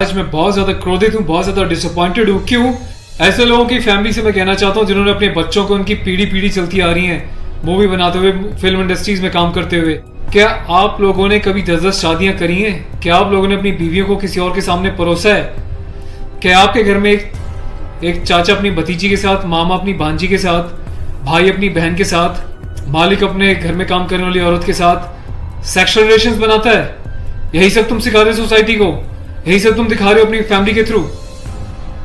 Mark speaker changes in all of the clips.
Speaker 1: आज मैं बहुत ज्यादा क्रोधित हूँ, बहुत ज्यादा डिसअपॉइंटेड हूँ। क्यों? ऐसे लोगों की फैमिली से मैं कहना चाहता हूँ जिन्होंने अपने बच्चों को उनकी पीढ़ी पीढ़ी चलती आ रही है मूवी बनाते हुए, फिल्म इंडस्ट्रीज में काम करते हुए। क्या आप लोगों ने कभी 10-10 शादियां करी हैं? क्या आप लोगों ने अपनी बीवियों को किसी और के सामने परोसा है? क्या आपके घर में एक चाचा अपनी भतीजी के साथ, मामा अपनी भांजी के साथ, भाई अपनी बहन के साथ, मालिक अपने घर में काम करने वाली औरत के साथ सेक्सुअल रिलेशंस बनाता है? यही सब तुम सिखा रहे हो सोसाइटी को? यही सब तुम दिखा रहे हो अपनी फैमिली के थ्रू?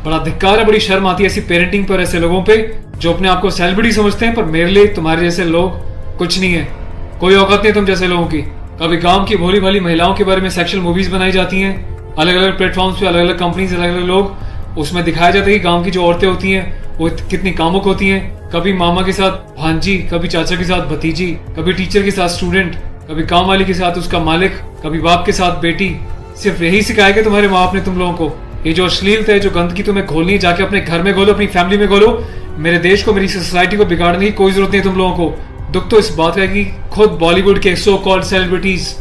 Speaker 1: बड़ा धिक्कार है, बड़ी शर्म आती है ऐसी पेरेंटिंग पर, ऐसे लोगों पे जो अपने आप को सेलिब्रिटी समझते हैं। पर मेरे लिए तुम्हारे जैसे लोग कुछ नहीं है, कोई औकात नहीं तुम जैसे लोगों की। कभी गांव की भोली भाली महिलाओं के बारे में सेक्सुअल मूवीज बनाई जाती हैं, अलग अलग प्लेटफॉर्म्स पे, अलग अलग कंपनीज, अलग अलग लोग, उसमें दिखाया जाता है कि गांव की जो औरतें होती हैं वो कितनी कामुक होती हैं। कभी मामा के साथ भांजी, कभी चाचा के साथ भतीजी, कभी टीचर के साथ स्टूडेंट, कभी काम वाली के साथ उसका मालिक, कभी बाप के साथ बेटी। सिर्फ यही सिखाया कि तुम्हारे माँ बाप ने तुम लोगों को? ये जो अश्लीलता है, जो गंदगी तुम्हें घोलनी है, जाके अपने घर में घोलो, अपनी फैमिली में घोलो। मेरे देश को, मेरी सोसाइटी को बिगाड़ने की कोई जरूरत नहीं है तुम लोगों को। दुख तो इस बात का है कि खुद बॉलीवुड के सो कॉल्ड सेलिब्रिटीज,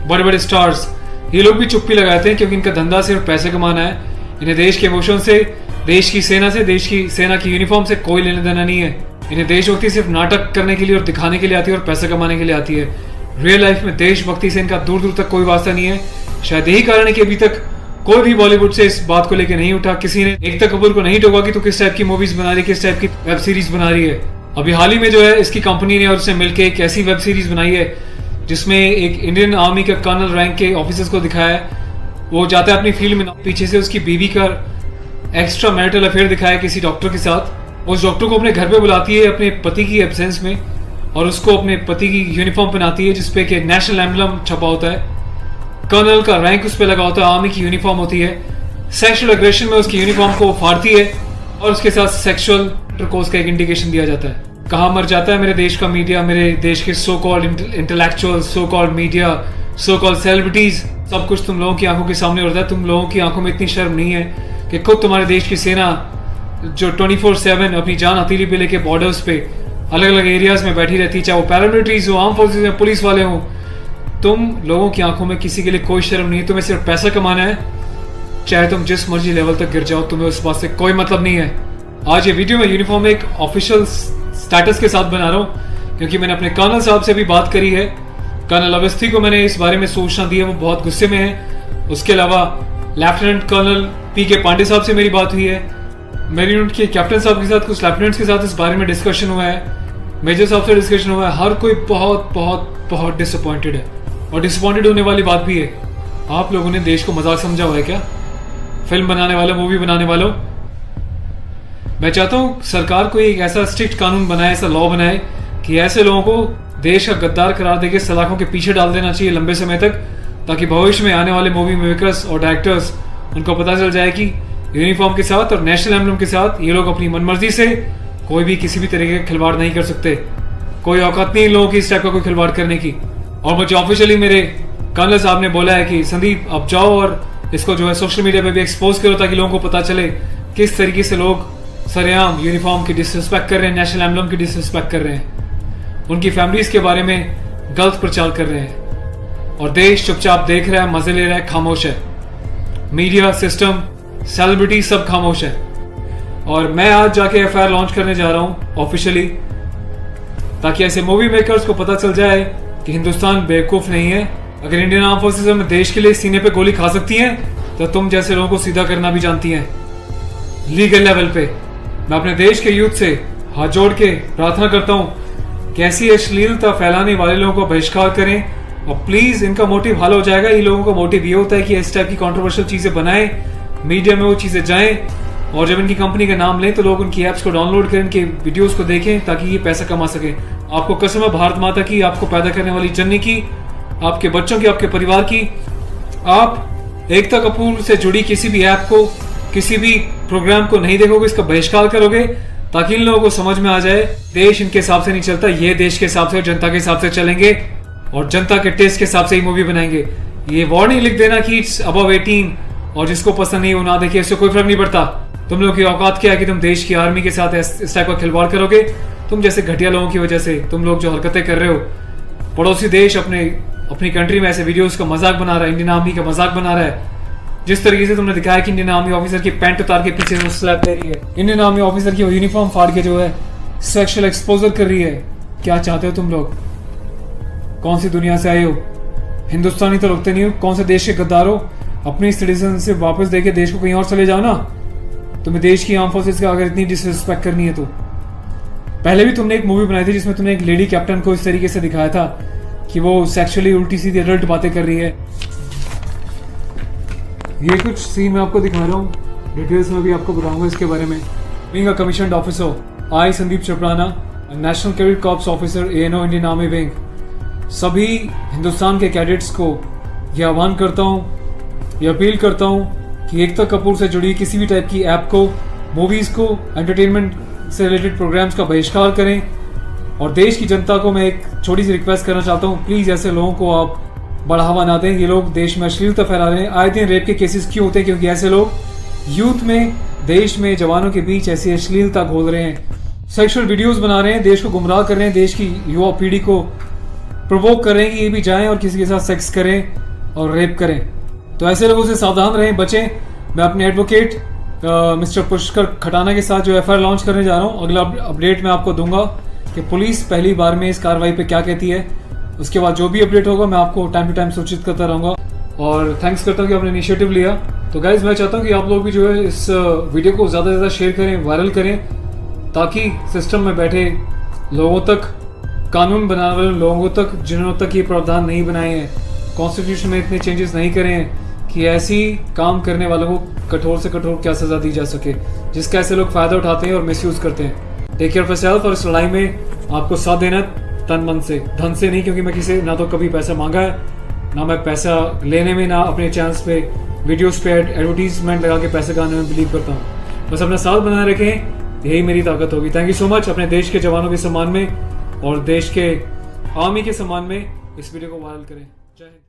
Speaker 1: बड़े बड़े स्टार्स, ये लोग भी चुप्पी लगाते हैं क्योंकि इनका धंधा सिर्फ पैसे कमाना है। इन्हें देश के इमोशन से, देश की सेना से, देश की सेना की यूनिफॉर्म से कोई लेना देना नहीं है। इन्हें देशभक्ति सिर्फ नाटक करने के लिए और दिखाने के लिए आती है और पैसा कमाने के लिए आती है। रियल लाइफ में देशभक्ति से इनका दूर दूर तक कोई वास्ता नहीं है। शायद यही कारण है कि अभी तक कोई भी बॉलीवुड से इस बात को लेकर नहीं उठा। किसी ने एकता कपूर को नहीं टोका कि तू किस टाइप की मूवीज बना रही है, किस टाइप की वेब सीरीज बना रही है। अभी हाल ही में जो है इसकी कंपनी ने और उसने मिलकर एक ऐसी वेब सीरीज बनाई है जिसमें एक इंडियन आर्मी का कर्नल रैंक के ऑफिसर्स को दिखाया है। वो जाता है अपनी फील्ड में, पीछे से उसकी बीवी का एक्स्ट्रा मैरिटल अफेयर दिखाया है किसी डॉक्टर के साथ। उस डॉक्टर को अपने घर पे बुलाती है अपने पति की एब्सेंस में और उसको अपने पति की यूनिफॉर्म पहनाती है जिसपे कि नेशनल एम्बलम छपा होता है, कर्नल का रैंक उस पर लगा होता है, आर्मी की यूनिफॉर्म होती है। सेक्सुअल एग्रेशन में उसकी यूनिफॉर्म को फाड़ती है और उसके साथ सेक्सुअल इंटरकोर्स का एक इंडिकेशन दिया जाता है। कहाँ मर जाता है मेरे देश का मीडिया, मेरे देश के so called intellectual, so called media, so called celebrities. सब कुछ तुम लोगों की आंखों के सामने होता है। तुम लोगों की आंखों में इतनी शर्म नहीं है कि खुद तुम्हारे देश की सेना जो 24/7 अपनी जान हथेली पे लेके बॉर्डर्स पे अलग अलग एरियाज में बैठी रहती है, चाहे वो पैरामिलिट्रीज हो, आर्म फोर्सेज में पुलिस वाले हों, तुम लोगों की आंखों में किसी के लिए कोई शर्म नहीं है। तुम्हें सिर्फ पैसा कमाना है, चाहे तुम जिस मर्जी लेवल तक गिर जाओ, तुम्हें उस बात से कोई मतलब नहीं है। आज ये वीडियो मैं यूनिफॉर्म एक ऑफिशियल स्टेटस के साथ बना रहा हूँ क्योंकि मैंने अपने कर्नल साहब से भी बात करी है। कर्नल अवस्थी को मैंने इस बारे में सूचना दी है, वो बहुत गुस्से में है। उसके अलावा लेफ्टिनेंट कर्नल PK पांडे साहब से मेरी बात हुई है। मेरी यूनिट के कैप्टन साहब के साथ, कुछ लेफ्टिनेंट्स के साथ इस बारे में डिस्कशन हुआ है, मेजर साहब से डिस्कशन हुआ है। हर कोई बहुत बहुत बहुत डिसअपॉइंटेड है और डिसअपॉइंटेड होने वाली बात भी है। आप लोगों ने देश को मजाक समझा हुआ है क्या? फिल्म बनाने वालों, मूवी बनाने वालों, मैं चाहता हूँ सरकार को एक ऐसा स्ट्रिक्ट कानून बनाए, ऐसा लॉ बनाए कि ऐसे लोगों को देश का गद्दार करार देके सलाखों के पीछे डाल देना चाहिए लंबे समय तक, ताकि भविष्य में आने वाले मूवी मेकर्स और डायरेक्टर्स उनको पता चल जाए कि यूनिफॉर्म के साथ और नेशनल एम्बलम के साथ ये लोग अपनी मनमर्जी से कोई भी किसी भी तरीके का खिलवाड़ नहीं कर सकते। कोई औकात नहीं इन लोगों की इस टाइप का कोई खिलवाड़ करने की। और मुझे ऑफिशियली मेरे कर्नल साहब ने बोला है कि संदीप अब जाओ और इसको जो है सोशल मीडिया पे भी एक्सपोज करो ताकि लोगों को पता चले किस तरीके से लोग सरेआम यूनिफॉर्म की डिसरिस्पेक्ट कर रहे हैं, नेशनल एम्बलम की डिसरिस्पेक्ट कर रहे हैं, उनकी फैमिलीज के बारे में गलत प्रचार कर रहे हैं। और देश चुपचाप देख रहा है, मजे ले रहा है, खामोश है। मीडिया, सिस्टम, सेलिब्रिटी सब खामोश है। और मैं आज जाके FIR लॉन्च करने जा रहा हूँ ऑफिशियली, ताकि ऐसे मूवी मेकर्स को पता चल जाए कि हिंदुस्तान बेवकूफ नहीं है। अगर इंडियन आर्म फोर्सेस में देश के लिए सीने पे गोली खा सकती हैं तो तुम जैसे लोगों को सीधा करना भी जानती हैं लीगल लेवल पे। मैं अपने देश के यूथ से हाथ जोड़ के प्रार्थना करता हूँ कि ऐसी अश्लीलता फैलाने वाले लोगों को बहिष्कार करें और प्लीज इनका मोटिव हल हो जाएगा। इन लोगों का मोटिव ये होता है कि इस टाइप की कंट्रोवर्शियल चीजें बनाएं, मीडिया में वो चीजें जाएं और जब इनकी कंपनी का नाम लें तो लोग उनकी एप्स को डाउनलोड करें, इनके वीडियोस को देखें ताकि ये पैसा कमा सके। आपको कसम है भारत माता की, आपको पैदा करने वाली जननी की, आपके बच्चों की, आपके परिवार की, आप एकता कपूर से जुड़ी किसी भी ऐप को, किसी भी प्रोग्राम को नहीं देखोगे, इसका बहिष्कार करोगे ताकि इन लोगों को समझ में आ जाए देश इनके हिसाब से नहीं चलता, ये देश के हिसाब से, जनता के हिसाब से चलेंगे और जनता के टेस्ट के हिसाब से ही मूवी बनाएंगे। ये वार्निंग लिख देना कि इट्स अबव 18 और जिसको पसंद नहीं वो ना देखे, इससे कोई फर्क नहीं पड़ता। तुम लोग की औकात क्या है कि तुम देश की आर्मी के साथ इस टाइप का खिलवाड़ करोगे? तुम जैसे घटिया लोगों की वजह से, तुम लोग जो हरकतें कर रहे हो, पड़ोसी देश अपनी कंट्री में ऐसे वीडियोस का मजाक बना रहा है, इंडियन आर्मी का मजाक बना रहा है, जिस तरीके से तुमने दिखाया कि इंडियन आर्मी ऑफिसर की पैंट उतार के पीछे से स्लैप दे रही है, इंडियन आर्मी ऑफिसर की यूनिफॉर्म फाड़ के जो है सेक्सुअल एक्सपोजर कर रही है, क्या चाहते हो तुम लोग? कौन सी दुनिया से आए हो? हिंदुस्तानी तो लगते नहीं हो, कौन से देश के गद्दार हो? अपनी सिटीजनशिप वापस देके देश को कहीं और चले जाओ ना। तुम्हें देश की आर्म फोर्सेस का अगर इतनी डिसरिस्पेक्ट करनी है तो। पहले भी तुमने एक मूवी बनाई थी जिसमें तुमने एक लेडी कैप्टन को इस तरीके से दिखाया था कि वो सेक्सुअली उल्टी सीधी एडल्ट बातें कर रही है। ये कुछ सीन मैं आपको दिखा रहा हूँ, डिटेल्स में भी आपको बताऊंगा इसके बारे में। Being a commissioned officer, I Sandeep चपराना, national cadet corps officer ANO Indian army wing, सभी हिंदुस्तान के कैडेट्स को यह आह्वान करता हूँ, यह अपील करता हूँ कि एकता कपूर से जुड़ी किसी भी टाइप की ऐप को, मूवीज को, एंटरटेनमेंट से रिलेटेड प्रोग्राम्स का बहिष्कार करें। और देश की जनता को मैं एक छोटी सी रिक्वेस्ट करना चाहता हूँ, प्लीज ऐसे लोगों को आप बढ़ावा ना दें। ये लोग देश में अश्लीलता फैला रहे हैं। आए दिन रेप के केसेस क्यों होते हैं? क्योंकि ऐसे लोग यूथ में, देश में, जवानों के बीच ऐसी अश्लीलता घोल रहे हैं, सेक्सुअल वीडियोस बना रहे हैं, देश को गुमराह कर रहे हैं, देश की युवा पीढ़ी को प्रोवोक कर रहे हैं कि ये भी जाएं और किसी के साथ सेक्स करें और रेप करें। तो ऐसे लोगों से सावधान रहें, बचें। मैं अपने एडवोकेट मिस्टर पुष्कर खटाना के साथ जो FIR लॉन्च करने जा रहा हूँ, अगला अपडेट मैं आपको दूंगा कि पुलिस पहली बार में इस कार्रवाई पे क्या कहती है। उसके बाद जो भी अपडेट होगा मैं आपको टाइम टू टाइम सूचित करता रहूँगा। और थैंक्स करता हूँ कि आपने इनिशिएटिव लिया। तो गाइज मैं चाहता हूँ कि आप लोग भी जो है इस वीडियो को ज़्यादा से ज़्यादा शेयर करें, वायरल करें, ताकि सिस्टम में बैठे लोगों तक, कानून बनाने वाले लोगों तक, जिन्होंने तक ये प्रावधान नहीं बनाए हैं, कॉन्स्टिट्यूशन में इतने चेंजेस नहीं करे हैं कि ऐसी काम करने वालों को कठोर से कठोर क्या सजा दी जा सके, जिसका ऐसे लोग फायदा उठाते हैं और मिसयूज करते हैं। Take care of yourself. और इस लड़ाई में आपको साथ देना तन मन से, धन से नहीं, क्योंकि मैं किसी ना तो कभी पैसा मांगा है, ना मैं पैसा लेने में, ना अपने चैनल्स पे वीडियोस पे एडवर्टीजमेंट लगा के पैसे कमाने में बिलीव करता हूँ। बस अपना साथ बनाए रखें, यही मेरी ताकत होगी। Thank you so much. अपने देश के जवानों के सम्मान में और देश के आर्मी के सम्मान में इस वीडियो को वायरल करें। जय हिंद।